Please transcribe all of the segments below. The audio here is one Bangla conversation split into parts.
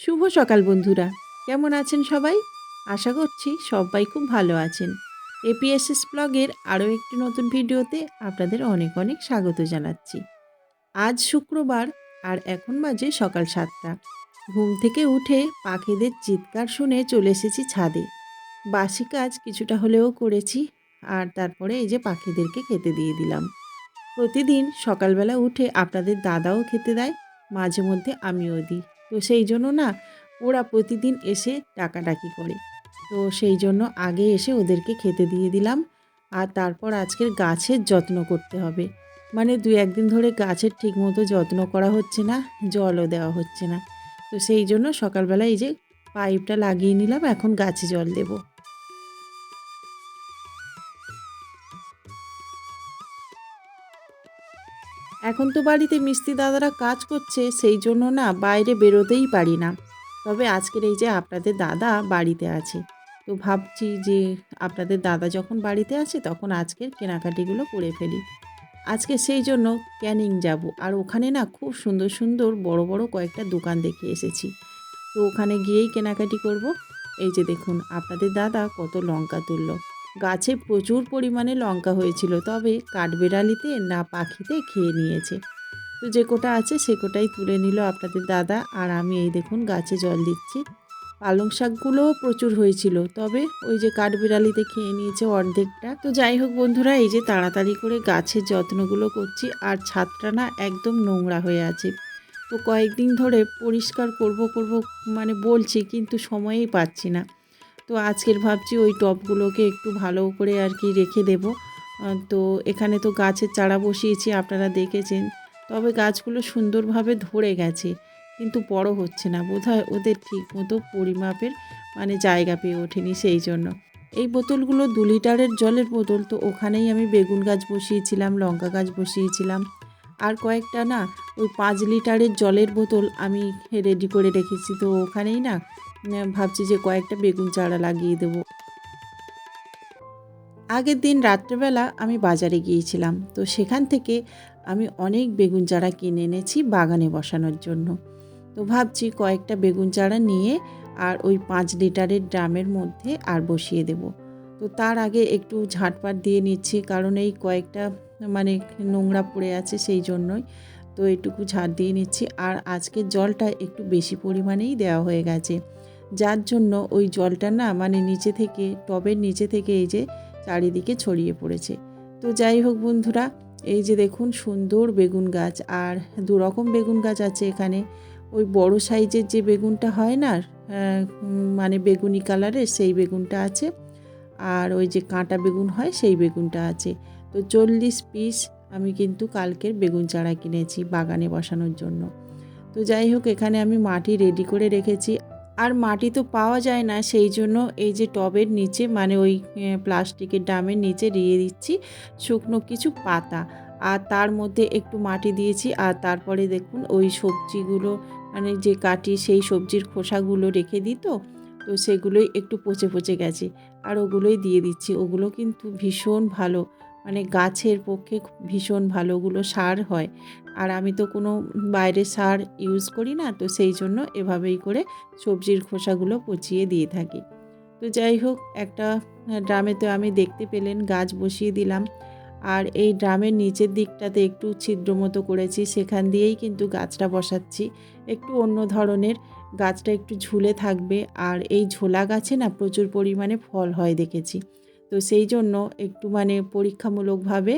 শুভ সকাল বন্ধুরা, কেমন আছেন সবাই? আশা করছি সবাই খুব ভালো আছেন। এপিএসএস ব্লগের আরও একটি নতুন ভিডিওতে আপনাদের অনেক অনেক স্বাগত জানাচ্ছি। আজ শুক্রবার আর এখন বাজে সকাল 7টা। ঘুম থেকে উঠে পাখিদের চিৎকার শুনে চলে এসেছি ছাদে। বাসি কাজ কিছুটা হলেও করেছি, আর তারপরে এই যে পাখিদেরকে খেতে দিয়ে দিলাম। প্রতিদিন সকালবেলা উঠে আপনাদের দাদাও খেতে দেয়, মাঝে মধ্যে আমিও দিই। তো সেই জন্য না, ওরা প্রতিদিন এসে ডাকাডাকি করে। তো সেই জন্য আগে এসে ওদেরকে খেতে দিয়ে দিলাম। আর তারপর আজকের গাছের যত্ন করতে হবে। মানে 2-1 দিন ধরে গাছের ঠিকমতো যত্ন করা হচ্ছে না, জলও দেওয়া হচ্ছে না। তো সেই জন্য সকালবেলা এই যে পাইপটা লাগিয়ে নিলাম, এখন গাছে জল দেবো। এখন তো বাড়িতে মিস্ত্রি দাদারা কাজ করছে, সেই জন্য না বাইরে বেরোতেই পারি না। তবে আজকের এই যে আপনাদের দাদা বাড়িতে আছে, তো ভাবছি যে আপনাদের দাদা যখন বাড়িতে আছে তখন আজকের কেনাকাটিগুলো করে ফেলি। আজকে সেই জন্য ক্যানিং যাব, আর ওখানে না খুব সুন্দর সুন্দর বড় বড় কয়েকটা দোকান দেখে এসেছি। তো ওখানে গিয়েই কেনাকাটি করব। এই যে দেখুন আপনাদের দাদা কত লঙ্কা তুললো। গাছে প্রচুর পরিমাণে লঙ্কা হয়েছিল, তবে কাঠবেড়ালিতে না পাখিতে খেয়ে নিয়েছে। তো যে কোটা আছে সে কোটাই তুলে নিল আপনাদের দাদা, আর আমি এই দেখুন গাছে জল দিচ্ছি। পালং শাকগুলোও প্রচুর হয়েছিল, তবে ওই যে কাঠবিড়ালিতে খেয়ে নিয়েছে অর্ধেকটা। তো যাই হোক বন্ধুরা, এই যে তাড়াতাড়ি করে গাছের যত্নগুলো করছি, আর ছাদটা না একদম নোংরা হয়ে আছে। তো কয়েকদিন ধরে পরিষ্কার করব করব মানে বলছি, কিন্তু সময়ই পাচ্ছি না। তো আজকের ভাবছি ওই টবগুলোকে একটু ভালো করে আর কি রেখে দেব। তো এখানে তো গাছের চারা বসিয়েছি, আপনারা দেখেছেন। তবে গাছগুলো সুন্দরভাবে ধরে গেছে, কিন্তু বড় হচ্ছে না। বোধহয় ওদের ঠিকমতো পরিমাপের মানে জায়গা পেয়ে ওঠেনি, সেই জন্য। এই বোতলগুলো 2 লিটারের জলের বোতল, তো ওখানেই আমি বেগুন গাছ বসিয়েছিলাম, লঙ্কা গাছ বসিয়েছিলাম। আর কয়েকটা না ওই 5 লিটারের জলের বোতল আমি রেডি করে রেখেছি, তো ওখানেই না ভাবছি যে কয়েকটা বেগুন চারা লাগিয়ে দেবো। আগের দিন রাত্রেবেলা আমি বাজারে গিয়েছিলাম, তো সেখান থেকে আমি অনেক বেগুন চারা কিনে এনেছি বাগানে বসানোর জন্য। তো ভাবছি কয়েকটা বেগুন চারা নিয়ে আর ওই 5 লিটারের ড্রামের মধ্যে আর বসিয়ে দেব। তো তার আগে একটু ঝাঁটপাট দিয়ে নিচ্ছি, কারণ এই কয়েকটা মানে নোংরা পড়ে আছে, সেই জন্যই। তো এইটুকু ঝাড় দিয়ে নিচ্ছি, আর আজকের জলটা একটু বেশি পরিমাণেই দেওয়া হয়ে গেছে, যার জন্য ওই জলটা না মানে নিচে থেকে, টবের নিচে থেকে এই যে চারিদিকে ছড়িয়ে পড়েছে। তো যাই হোক বন্ধুরা, এই যে দেখুন সুন্দর বেগুন গাছ, আর 2 রকম বেগুন গাছ আছে এখানে। ওই বড় সাইজের যে বেগুনটা হয় না, মানে বেগুনি কালারের, সেই বেগুনটা আছে। আর ওই যে কাঁটা বেগুন হয় সেই বেগুনটা আছে। তো 40 পিস আমি কিন্তু কালকের বেগুন চারা কিনেছি বাগানে বসানোর জন্য। তো যাই হোক, এখানে আমি মাটি রেডি করে রেখেছি। আর মাটি তো পাওয়া যায় না, সেই জন্য এই যে টবের নিচে মানে ওই প্লাস্টিকের ড্রামের নিচে দিয়ে দিচ্ছি শুকনো কিছু পাতা, আর তার মধ্যে একটু মাটি দিয়েছি। আর তারপরে দেখুন ওই সবজিগুলো মানে যে কাটি, সেই সবজির খোসাগুলো রেখে দিই, তো তো সেগুলোই একটু পচে পচে গেছে, আর ওগুলোই দিয়ে দিচ্ছি। ওগুলো কিন্তু ভীষণ ভালো, মানে গাছের পক্ষে ভীষণ ভালো, ওগুলো সার হয়। আর আমি তো কোনো বাইরের সার ইউজ করি না, তো সেই জন্য এভাবেই করে সবজির খোসাগুলো পচিয়ে দিয়ে থাকি। তো যাই হোক, একটা ড্রামে তো আমি দেখতে পেলেন গাছ বসিয়ে দিলাম। আর এই ড্রামের নিচের দিকটাতে একটু ছিদ্র মতো করেছি, সেখান দিয়েই কিন্তু গাছটা বসাচ্ছি। একটু অন্য ধরনের, গাছটা একটু ঝুলে থাকবে। আর এই ঝোলা গাছে না প্রচুর পরিমাণে ফল হয় দেখেছি। তো সেই জন্য একটু মানে পরীক্ষামূলকভাবে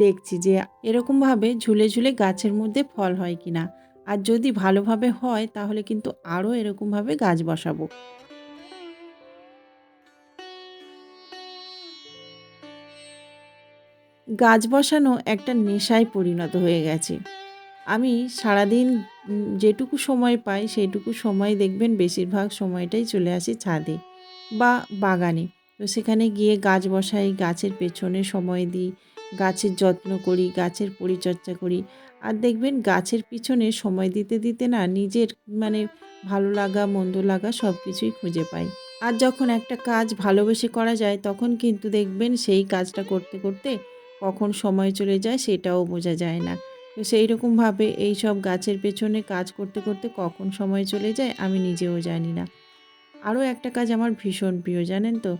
দেখছি যে এরকমভাবে ঝুলে ঝুলে গাছের মধ্যে ফল হয় কিনা। আর যদি ভালোভাবে হয় তাহলে কিন্তু আরও এরকমভাবে গাছ বসাবো। গাছ বসানো একটা নেশায় পরিণত হয়ে গেছে। আমি সারাদিন যেটুকু সময় পাই সেইটুকু সময় দেখবেন বেশিরভাগ সময়টাই চলে আসি ছাদে বা বাগানে। তো সেখানে গিয়ে গাছ বসাই, গাছের পেছনে সময় দিই, গাছের যত্ন করি, গাছের পরিচর্যা করি। আর দেখবেন গাছের পিছনে সময় দিতে দিতে না নিজের মানে ভালো লাগা মন্দ লাগা সব কিছুই খুঁজে পাই। আর যখন একটা কাজ ভালোবেসে করা যায় তখন কিন্তু দেখবেন সেই কাজটা করতে করতে কখন সময় চলে যায় সেটাও বোঝা যায় না। তো সেই রকমভাবে এই সব গাছের পেছনে কাজ করতে করতে কখন সময় চলে যায় আমি নিজেও জানি না। আরও একটা কাজ আমার ভীষণ প্রিয় জানেন তো,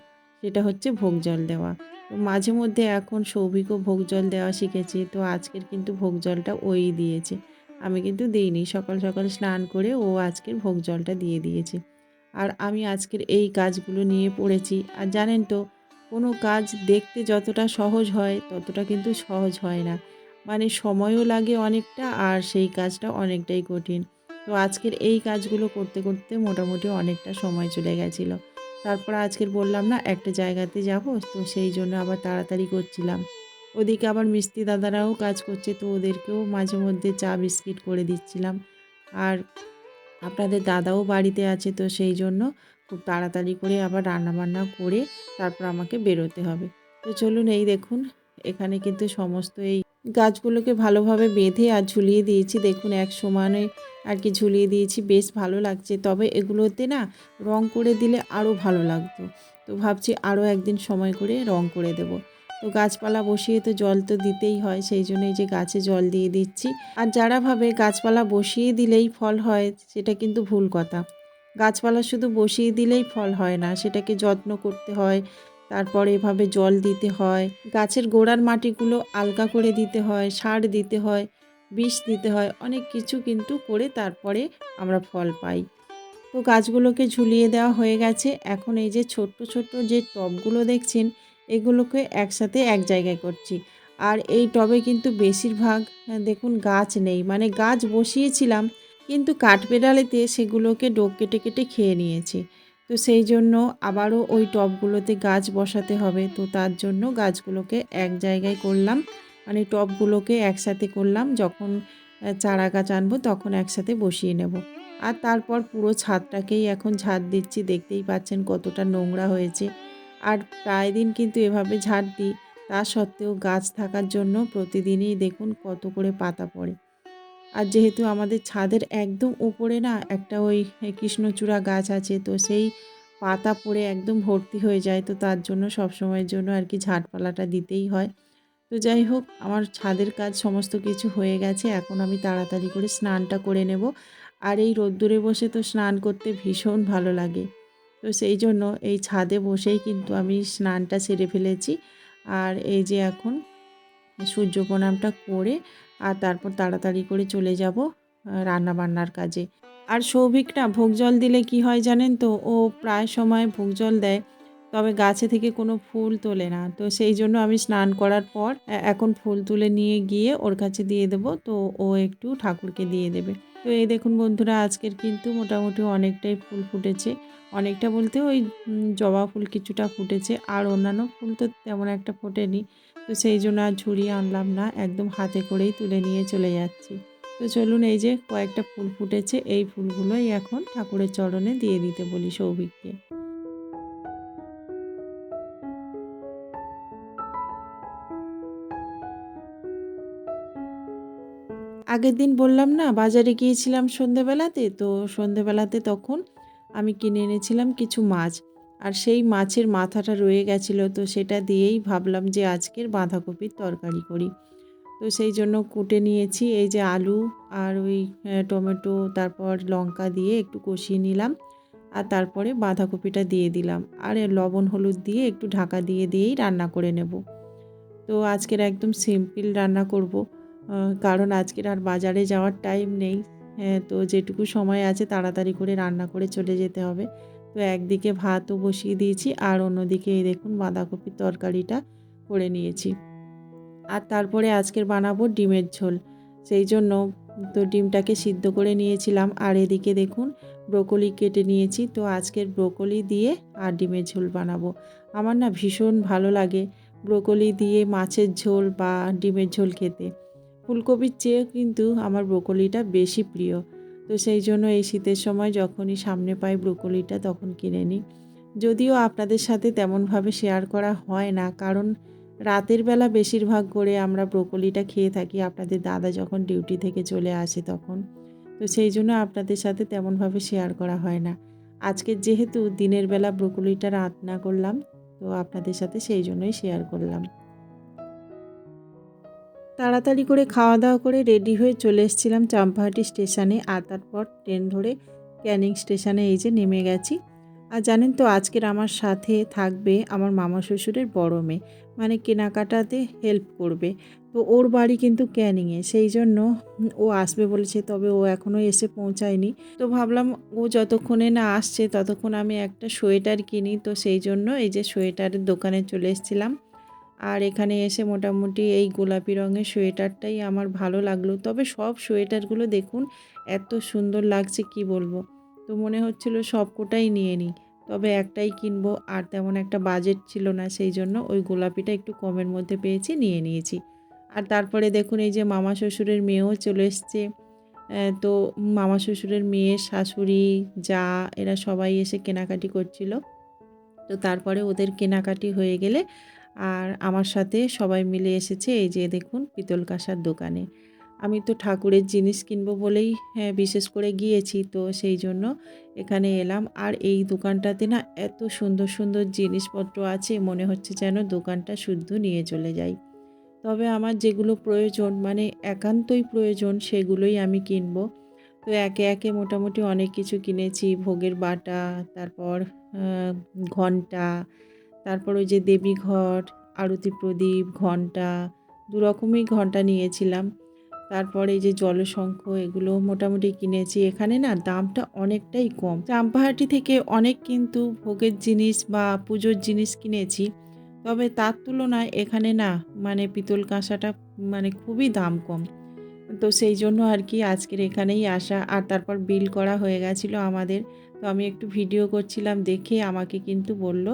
সেটা হচ্ছে ভোগ জল দেওয়া। তো মাঝে মধ্যে এখন সৌভিকও ভোগ জল দেওয়া শিখেছে। তো আজকের কিন্তু ভোগ জলটা ওই দিয়েছে, আমি কিন্তু দিইনি। সকাল সকাল স্নান করে ও আজকের ভোগ জলটা দিয়ে দিয়েছে। আর আমি আজকের এই কাজগুলো নিয়ে পড়েছি। আর জানেন তো, কোনো কাজ দেখতে যতটা সহজ হয় ততটা কিন্তু সহজ হয় না। মানে সময়ও লাগে অনেকটা, আর সেই কাজটা অনেকটাই কঠিন। তো আজকের এই কাজগুলো করতে করতে মোটামুটি অনেকটা সময় চলে গেছিলো। তারপর আজকের বললাম না একটা জায়গাতে যাব, তো সেই জন্য আবার তাড়াতাড়ি করছিলাম। ওদিকে আবার মিস্ত্রি দাদারাও কাজ করছে, তো ওদেরকেও মাঝে মধ্যে চা বিস্কিট করে দিচ্ছিলাম। আর আপনাদের দাদাও বাড়িতে আছে, তো সেই জন্য খুব তাড়াতাড়ি করে আবার রান্নাবান্না করে তারপর আমাকে বেরোতে হবে। তো চলুন, এই দেখুন এখানে কিন্তু সমস্ত এই গাছগুলোকে ভালোভাবে বেঁধে আর ঝুলিয়ে দিয়েছি। দেখুন এক সমানে আর কি ঝুলিয়ে দিয়েছি, বেশ ভালো লাগছে। তবে এগুলোতে না রং করে দিলে আরও ভালো লাগতো। তো ভাবছি আরও একদিন সময় করে রং করে দেব। তো গাছপালা বসিয়ে তো জল তো দিতেই হয়, সেই জন্য এই যে গাছে জল দিয়ে দিচ্ছি। আর যারা ভাবে গাছপালা বসিয়ে দিলেই ফল হয়, সেটা কিন্তু ভুল কথা। গাছপালা শুধু বসিয়ে দিলেই ফল হয় না, সেটাকে যত্ন করতে হয়। তারপরে এভাবে জল দিতে হয়, গাছের গোড়ার মাটিগুলো আলগা করে দিতে হয়, সার দিতে হয়, বিষ দিতে হয়, অনেক কিছু কিন্তু করে তারপরে আমরা ফল পাই। তো গাছগুলোকে ঝুলিয়ে দেওয়া হয়ে গেছে। এখন এই যে ছোট্ট ছোট্ট যে টবগুলো দেখছেন, এগুলোকে একসাথে এক জায়গায় করছি। আর এই টবে কিন্তু বেশিরভাগ দেখুন গাছ নেই, মানে গাছ বসিয়েছিলাম কিন্তু কাঠবেড়ালিতে সেগুলোকে ডোক কেটে কেটে খেয়ে নিয়েছে। তো সেই জন্য আবারও ওই টবগুলোতে গাছ বসাতে হবে। তো তার জন্য গাছগুলোকে এক জায়গায় করলাম, মানে টবগুলোকে একসাথে করলাম। যখন চারা গাছ আনবো তখন একসাথে বসিয়ে নেব। আর তারপর পুরো ছাদটাকেই এখন ঝাড় দিচ্ছি, দেখতেই পাচ্ছেন কতটা নোংরা হয়েছে। আর প্রায় দিন কিন্তু এভাবে ঝাড় দিই, তা সত্ত্বেও গাছ থাকার জন্য প্রতিদিনই দেখুন কত করে পাতা পড়ে। আর যেহেতু আমাদের ছাদের একদম উপরে না একটা ওই কৃষ্ণচূড়া গাছ আছে, তো সেই পাতা পড়ে একদম ভর্তি হয়ে যায়। তো তার জন্য সবসময়ের জন্য আর কি ঝাড়পালাটা দিতেই হয়। তো যাই হোক, আমার ছাদের কাজ সমস্ত কিছু হয়ে গেছে। এখন আমি তাড়াতাড়ি করে স্নানটা করে নেব। আর এই রোদ্দুরে বসে তো স্নান করতে ভীষণ ভালো লাগে। তো সেই জন্য এই ছাদে বসেই কিন্তু আমি স্নানটা সেরে ফেলেছি। আর এই যে এখন সূর্য প্রণামটা করে আর তারপর তাড়াতাড়ি করে চলে যাব রান্নাবান্নার কাজে। আর সৌভিক না ভোগ জল দিলে কি হয় জানেন তো, ও প্রায় সময় ভোগ জল দেয়, তবে গাছে থেকে কোনো ফুল তোলে না। তো সেই জন্য আমি স্নান করার পর এখন ফুল তুলে নিয়ে গিয়ে ওর কাছে দিয়ে দেবো, তো ও একটু ঠাকুরকে দিয়ে দেবে। তো এই দেখুন বন্ধুরা, আজকের কিন্তু মোটামুটি অনেকটাই ফুল ফুটেছে। অনেকটা বলতে ওই জবা ফুল কিছুটা ফুটেছে, আর অন্যান্য ফুল তো তেমন একটা ফোটেনি। তো সেই জন্য আর ঝুড়িয়ে আনলাম না, একদম হাতে করেই তুলে নিয়ে চলে যাচ্ছি। তো চলুন, এই যে কয়েকটা ফুল ফুটেছে, এই ফুলগুলোই এখন ঠাকুরের চরণে দিয়ে দিতে বলি সৌভিককে। আগের দিন বললাম না বাজারে গিয়েছিলাম সন্ধেবেলাতে, তো সন্ধেবেলাতে তখন আমি কিনে এনেছিলাম কিছু মাছ। আর সেই মাছের মাথাটা রয়ে গেছিলো, তো সেটা দিয়েই ভাবলাম যে আজকের বাঁধাকপির তরকারি করি। তো সেই জন্য কুটে নিয়েছি এই যে আলু আর ওই টমেটো, তারপর লঙ্কা দিয়ে একটু কষিয়ে নিলাম। আর তারপরে বাঁধাকপিটা দিয়ে দিলাম, আর লবণ হলুদ দিয়ে একটু ঢাকা দিয়ে দিয়েই রান্না করে নেব। তো আজকের একদম সিম্পল রান্না করব, কারণ আজকের আর বাজারে যাওয়ার টাইম নেই। তো যেটুকু সময় আছে তাড়াতাড়ি করে রান্না করে চলে যেতে হবে। তো একদিকে ভাতও বসিয়ে দিয়েছি, আর অন্যদিকে এই দেখুন বাঁধাকপির তরকারিটা করে নিয়েছি। আর তারপরে আজকের বানাবো ডিমের ঝোল। সেই জন্য তো ডিমটাকে সিদ্ধ করে নিয়েছিলাম, আর এদিকে দেখুন ব্রোকলি কেটে নিয়েছি। তো আজকের ব্রোকলি দিয়ে আর ডিমের ঝোল বানাবো। আমার না ভীষণ ভালো লাগে ব্রোকলি দিয়ে মাছের ঝোল বা ডিমের ঝোল খেতে। ফুলকপির চেয়েও কিন্তু আমার ব্রোকলিটা বেশি প্রিয়। তো সেই জন্য এই শীতের সময় যখনই সামনে পাই ব্রোকলিটা তখন কিনে নিই। যদিও আপনাদের সাথে তেমনভাবে শেয়ার করা হয় না, কারণ রাতের বেলা বেশিরভাগ করে আমরা ব্রোকলিটা খেয়ে থাকি আপনাদের দাদা যখন ডিউটি থেকে চলে আসে তখন। তো সেই জন্য আপনাদের সাথে তেমনভাবে শেয়ার করা হয় না। আজকের যেহেতু দিনের বেলা ব্রোকলিটা রান্না করলাম, তো আপনাদের সাথে সেই জন্যই শেয়ার করলাম। তাড়াতাড়ি করে খাওয়া দাওয়া করে রেডি হয়ে চলে এসেছিলাম চাম্পাহাটি স্টেশনে, আর তারপর ট্রেন ধরে ক্যানিং স্টেশনে এই যে নেমে গেছি। আর জানেন তো আজকের আমার সাথে থাকবে আমার মামা শ্বশুরের বড় মেয়ে, মানে কেনাকাটাতে হেল্প করবে। তো ওর বাড়ি কিন্তু ক্যানিংয়ে, সেই জন্য ও আসবে বলেছে, তবে ও এখনও এসে পৌঁছায়নি। তো ভাবলাম ও যতক্ষণে না আসছে ততক্ষণ আমি একটা সোয়েটার কিনি, তো সেই জন্য এই যে সোয়েটারের দোকানে চলে এসেছিলাম। আর এখানে এসে মোটামুটি এই গোলাপি রঙের সোয়েটারটাই আমার ভালো লাগলো। তবে সব সোয়েটারগুলো দেখুন এত সুন্দর লাগছে কি বলবো। তো মনে হচ্ছিল সবকটাই নিয়ে নিই, তবে একটাই কিনবো, আর তেমন একটা বাজেট ছিল না, সেই জন্য ওই গোলাপিটা একটু কমের মধ্যে পেয়েছি, নিয়ে নিয়েছি। আর তারপরে দেখুন এই যে মামা শ্বশুরের মেয়েও চলে এসছে। তো মামা শ্বশুরের মেয়ে, শাশুড়ি, যা, এরা সবাই এসে কেনাকাটি করছিল। তো তারপরে ওদের কেনাকাটি হয়ে গেলে আর আমার সাথে সবাই মিলে এসেছে এই যে দেখুন পিতল কাঁসার দোকানে। আমি তো ঠাকুরের জিনিস কিনবো বলেই বিশেষ করে গিয়েছি, তো সেই জন্য এখানে এলাম। আর এই দোকানটাতে না এত সুন্দর সুন্দর জিনিসপত্র আছে, মনে হচ্ছে যেন দোকানটা শুদ্ধ নিয়ে চলে যাই। তবে আমার যেগুলো প্রয়োজন, মানে একান্তই প্রয়োজন, সেগুলোই আমি কিনবো। তো একে একে মোটামুটি অনেক কিছু কিনেছি, ভোগের বাটা, তারপর ঘণ্টা, তারপর ওই যে দেবীঘট, আরতি প্রদীপ, ঘণ্টা, দু রকমই ঘণ্টা নিয়েছিলাম। তারপর এই যে জলশঙ্খ, এগুলো মোটামুটি কিনেছি। এখানে না দামটা অনেকটাই কম। চাম্পাহাটি থেকে অনেক কিন্তু ভোগের জিনিস বা পুজোর জিনিস কিনেছি, তবে তার তুলনায় এখানে না মানে পিতল কাঁসাটা মানে খুবই দাম কম। তো সেই জন্য আর কি আজকের এখানেই আসা। আর তারপর বিল করা হয়ে গেছিলো আমাদের। তো আমি একটু ভিডিও করছিলাম দেখে আমাকে কিন্তু বলল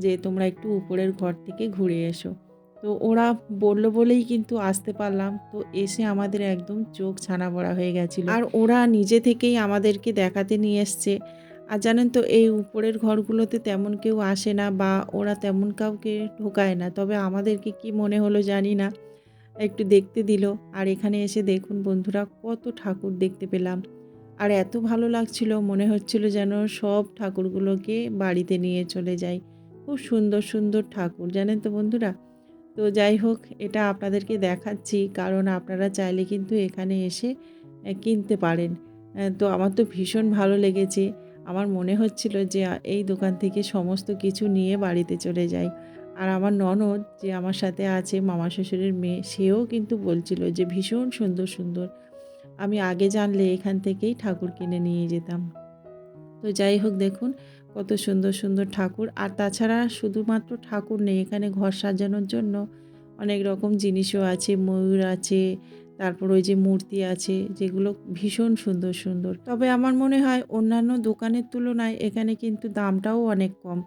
যে তোমরা একটু উপরের ঘর থেকে ঘুরে এসো। তো ওরা বলল বলেই কিন্তু আসতে পারলাম। তো এসে আমাদের একদম চোখ ছানা বড়া হয়ে গেছিলো। আর ওরা নিজে থেকেই আমাদেরকে দেখাতে নিয়ে এসছে। আর জানেন তো এই উপরের ঘরগুলোতে তেমন কেউ আসে না, বা ওরা তেমন কাউকে ঢোকায় না, তবে আমাদেরকে কি মনে হলো জানি না, একটু দেখতে দিল। আর এখানে এসে দেখুন বন্ধুরা কত ঠাকুর দেখতে পেলাম, আর এত ভালো লাগছিল, মনে হচ্ছিল যেন সব ঠাকুরগুলোকে বাড়িতে নিয়ে চলে যাই। খুব সুন্দর সুন্দর ঠাকুর, জানেন তো বন্ধুরা। তো যাই হোক, এটা আপনাদেরকে দেখাচ্ছি কারণ আপনারা চাইলে কিন্তু এখানে এসে কিনতে পারেন। তো আমার তো ভীষণ ভালো লেগেছে। আমার মনে হচ্ছিল যে এই দোকান থেকে সমস্ত কিছু নিয়ে বাড়িতে চলে যাই। আর আমার ননদ যে আমার সাথে আছে, মামা শ্বশুরের মেয়ে, সেও কিন্তু বলছিল যে ভীষণ সুন্দর সুন্দর। আমি আগে জানলে এখান থেকেই ঠাকুর কিনে নিয়ে যেতাম। তো যাই হোক দেখুন কত সুন্দর সুন্দর ঠাকুর। আর তাছাড়া শুধুমাত্র ঠাকুর নেই, এখানে ঘর সাজানোর জন্য অনেক রকম জিনিসও আছে, ময়ূর আছে, তারপর ওই যে মূর্তি আছে, যেগুলো ভীষণ সুন্দর সুন্দর। তবে আমার মনে হয় অন্যান্য দোকানের তুলনায় এখানে কিন্তু দামটাও অনেক কম,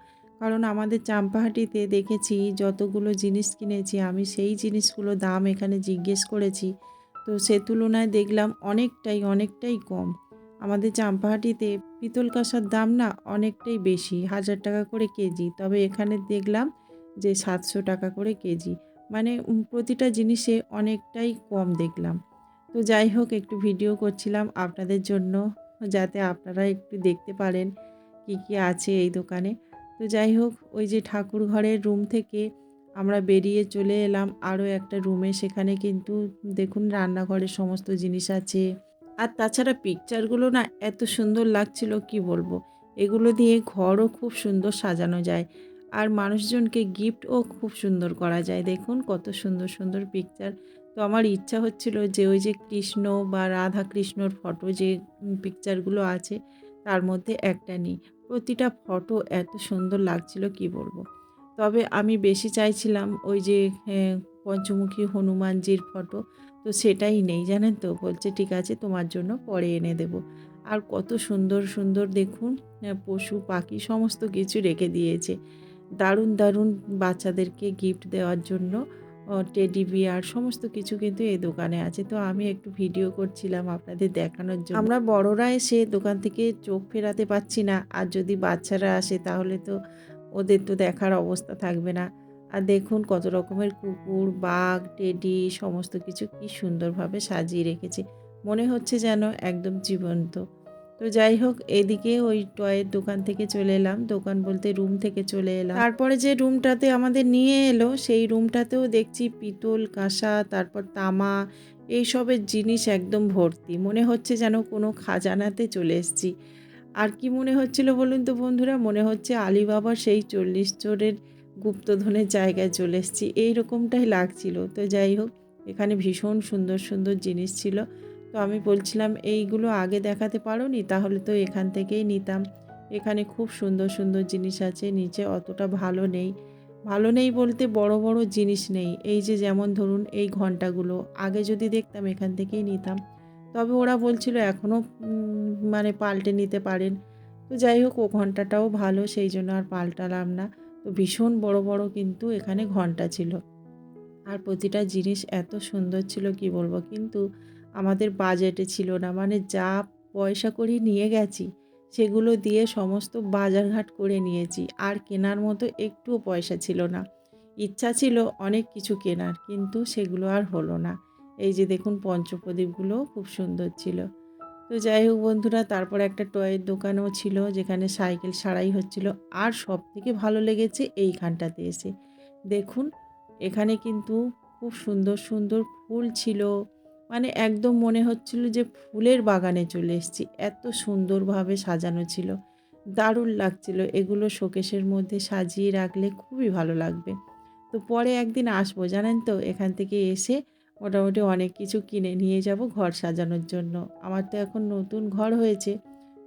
কারণ আমাদের চাম্পাহাটিতে দেখেছি যতগুলো জিনিস কিনেছি আমি, সেই জিনিসগুলো দাম এখানে জিজ্ঞেস করেছি, তো সে তুলনায় দেখলাম অনেকটাই অনেকটাই কম। আমাদের চাম্পাহাটিতে পিতল কাঁসার দাম না অনেকটাই বেশি, 1000 টাকা করে কেজি, তবে এখানে দেখলাম যে 700 টাকা করে কেজি। মানে প্রতিটা জিনিসে অনেকটাই কম দেখলাম। তো যাই হোক, একটু ভিডিও করছিলাম আপনাদের জন্য, যাতে আপনারা একটু দেখতে পারেন কি কি আছে এই দোকানে। তো যাই হোক, ওই যে ঠাকুর ঘরের রুম থেকে আমরা বেরিয়ে চলে এলাম আরও একটা রুমে, সেখানে কিন্তু দেখুন রান্নাঘরের সমস্ত জিনিস আছে। আর তাছাড়া পিকচারগুলো না এত সুন্দর লাগছিল কি বলবো। এগুলো দিয়ে ঘরও খুব সুন্দর সাজানো যায়, আর মানুষজনকে গিফটও খুব সুন্দর করা যায়। দেখুন কত সুন্দর সুন্দর পিকচার। তো আমার ইচ্ছা হচ্ছিল যে ওই যে কৃষ্ণ বা রাধা কৃষ্ণর ফটো যে পিকচারগুলো আছে তার মধ্যে একটা নিই। প্রতিটা ফটো এত সুন্দর লাগছিল কি বলবো। তবে আমি বেশি চাইছিলাম ওই যে পঞ্চমুখী হনুমানজির ফটো, তো সেটাই নেই, জানেন তো। বলছে ঠিক আছে তোমার জন্য পরে এনে দেব। আর কত সুন্দর সুন্দর দেখুন পশু পাখি সমস্ত কিছু রেখে দিয়েছে। দারুণ দারুণ বাচ্চাদেরকে গিফট দেওয়ার জন্য টেডি বিয়ার সমস্ত কিছু কিন্তু এই দোকানে আছে। তো আমি একটু ভিডিও করছিলাম আপনাদের দেখানোর জন্য। আমরা বড়রা এসে দোকান থেকে চোখ ফেরাতে পারছি না, আর যদি বাচ্চারা আসে তাহলে তো ওদের তো দেখার অবস্থা থাকবে না। আর দেখুন কত রকমের কুকুর, বাঘ, টেডি সমস্ত কিছু কি সুন্দরভাবে সাজিয়ে রেখেছে। মনে হচ্ছে যেন একদম জীবন্ত। তো যাই হোক, এদিকে ওই টয়ের দোকান থেকে চলে এলাম, দোকান বলতে রুম থেকে চলে এলাম। তারপরে যে রুমটাতে আমাদের নিয়ে এলো সেই রুমটাতেও দেখছি পিতল কাঁসা, তারপর তামা, এইসবের জিনিস একদম ভর্তি। মনে হচ্ছে যেন কোনো খাজানাতে চলে এসেছি। আর কি মনে হচ্ছিল বলুন তো বন্ধুরা, মনে হচ্ছে আলিবাবার সেই 40 চোরের গুপ্তধনের জায়গায় চলে এসেছি, এইরকমটাই লাগছিল। তো যাই হোক, এখানে ভীষণ সুন্দর সুন্দর জিনিস ছিল। তো আমি বলছিলাম, এইগুলো আগে দেখাতে পারোনি, তাহলে তো এখান থেকেই নিতাম। এখানে খুব সুন্দর সুন্দর জিনিস আছে, নিচে অতটা ভালো নেই। ভালো নেই বলতে বড় বড় জিনিস নেই। এই যে যেমন ধরুন এই ঘন্টাগুলো, আগে যদি দেখতাম এখান থেকেই নিতাম। তবে ওরা বলছিল এখনও মানে পাল্টে নিতে পারেন। তো যাই হোক, ও ঘন্টাটাও ভালো, সেই জন্য আর পাল্টালাম না। তো ভীষণ বড় বড় কিন্তু এখানে ঘন্টা ছিল, আর প্রতিটা জিনিস এত সুন্দর ছিল কি বলবো। কিন্তু আমাদের বাজেটে ছিল না, মানে যা পয়সা করি নিয়ে গেছি সেগুলো দিয়ে সমস্ত বাজারঘাট করে নিয়েছি, আর কেনার মতো একটুও পয়সা ছিল না। ইচ্ছা ছিল অনেক কিছু কেনার, কিন্তু সেগুলো আর হলো না। এই যে দেখুন, পঞ্চপ্রদীপগুলোও খুব সুন্দর ছিল। তো যাই হোক বন্ধুরা, তারপর একটা টয়ের দোকানও ছিল যেখানে সাইকেল সারাই হচ্ছিল। আর সব থেকে ভালো লেগেছে এইখানটাতে এসে দেখুন, এখানে কিন্তু খুব সুন্দর সুন্দর ফুল ছিল। মানে একদম মনে হচ্ছিল যে ফুলের বাগানে চলে এসেছি, এত সুন্দরভাবে সাজানো ছিল, দারুণ লাগছিল। এগুলো শোকেসের মধ্যে সাজিয়ে রাখলে খুবই ভালো লাগবে। তো পরে একদিন আসবো জানেন তো, এখান থেকে এসে মোটামুটি অনেক কিছু কিনে নিয়ে যাব ঘর সাজানোর জন্য। আমার তো এখন নতুন ঘর হয়েছে,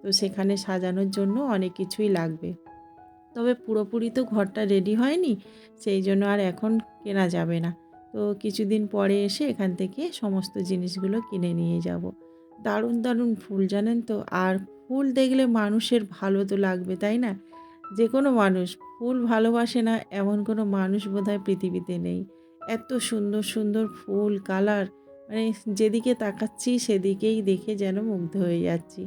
তো সেখানে সাজানোর জন্য অনেক কিছুই লাগবে। তবে পুরোপুরি তো ঘরটা রেডি হয়নি, সেই জন্য আর এখন কেনা যাবে না। তো কিছুদিন পরে এসে এখান থেকে সমস্ত জিনিসগুলো কিনে নিয়ে যাব। দারুণ দারুণ ফুল জানেন তো, আর ফুল দেখলে মানুষের ভালো তো লাগবে, তাই না? যে কোনো মানুষ ফুল ভালোবাসে না এমন কোনো মানুষ বোধহয় পৃথিবীতে নেই। এত সুন্দর সুন্দর ফুল কালার, মানে যেদিকে তাকাচ্ছি সেদিকেই দেখে যেন মুগ্ধ হয়ে যাচ্ছি।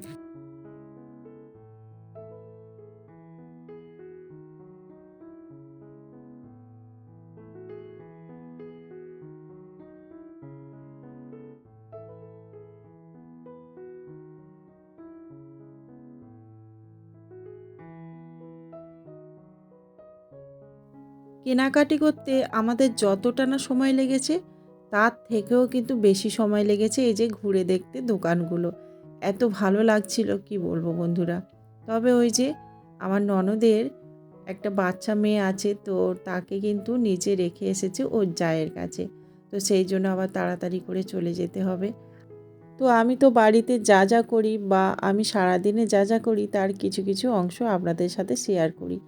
কেনাকাটি করতে আমাদের যতটা না সময় লেগেছে, তার থেকেও কিন্তু বেশি সময় লেগেছে এই যে ঘুরে দেখতে দোকানগুলো। এত ভালো লাগছিল কি বলবো বন্ধুরা। তবে ওই যে আমার ননদের একটা বাচ্চা মেয়ে আছে, তো তাকে কিন্তু নিচে রেখে এসেছে ওর জায়ের কাছে। তো সেই জন্য আবার তাড়াতাড়ি করে চলে যেতে হবে। তো আমি তো বাড়িতে যা যা করি বা আমি সারাদিনে যা যা করি তার কিছু কিছু অংশ আপনাদের সাথে শেয়ার করি।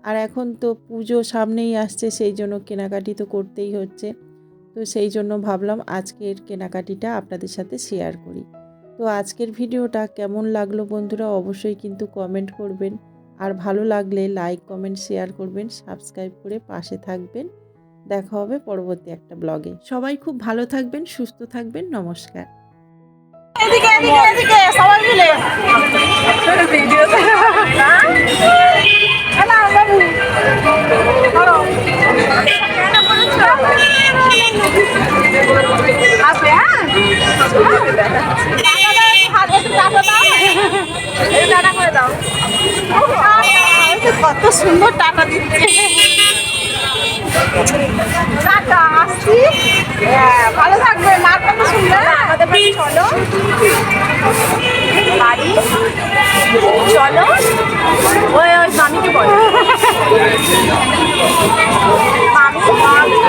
আর এখন তো পুজো সামনেই আসছে, সেই জন্য কেনাকাটি তো করতেই হচ্ছে। তো সেই জন্য ভাবলাম আজকের কেনাকাটিটা আপনাদের সাথে শেয়ার করি। তো আজকের ভিডিওটা কেমন লাগলো বন্ধুরা অবশ্যই কিন্তু কমেন্ট করবেন। আর ভালো লাগলে লাইক কমেন্ট শেয়ার করবেন, সাবস্ক্রাইব করে পাশে থাকবেন। দেখা হবে পরবর্তী একটা ব্লগে। সবাই খুব ভালো থাকবেন, সুস্থ থাকবেন। নমস্কার। এদিকে এদিকে এদিকে সবাই মিলে ভিডিওতে হ্যালো বাবু ধরো আসবে হ্যাঁ হাত একটু টাটা দাও, এই টাটা করে দাও। কত সুন্দর টাটা দিচ্ছে। টাটা, আসছি। হ্যাঁ, ভালো থাকবে। মার কথা শুনবে। আমাদের বাড়ি চলো, বাড়ি চলো। ওই ওই মামিকে বলো, মামি মামি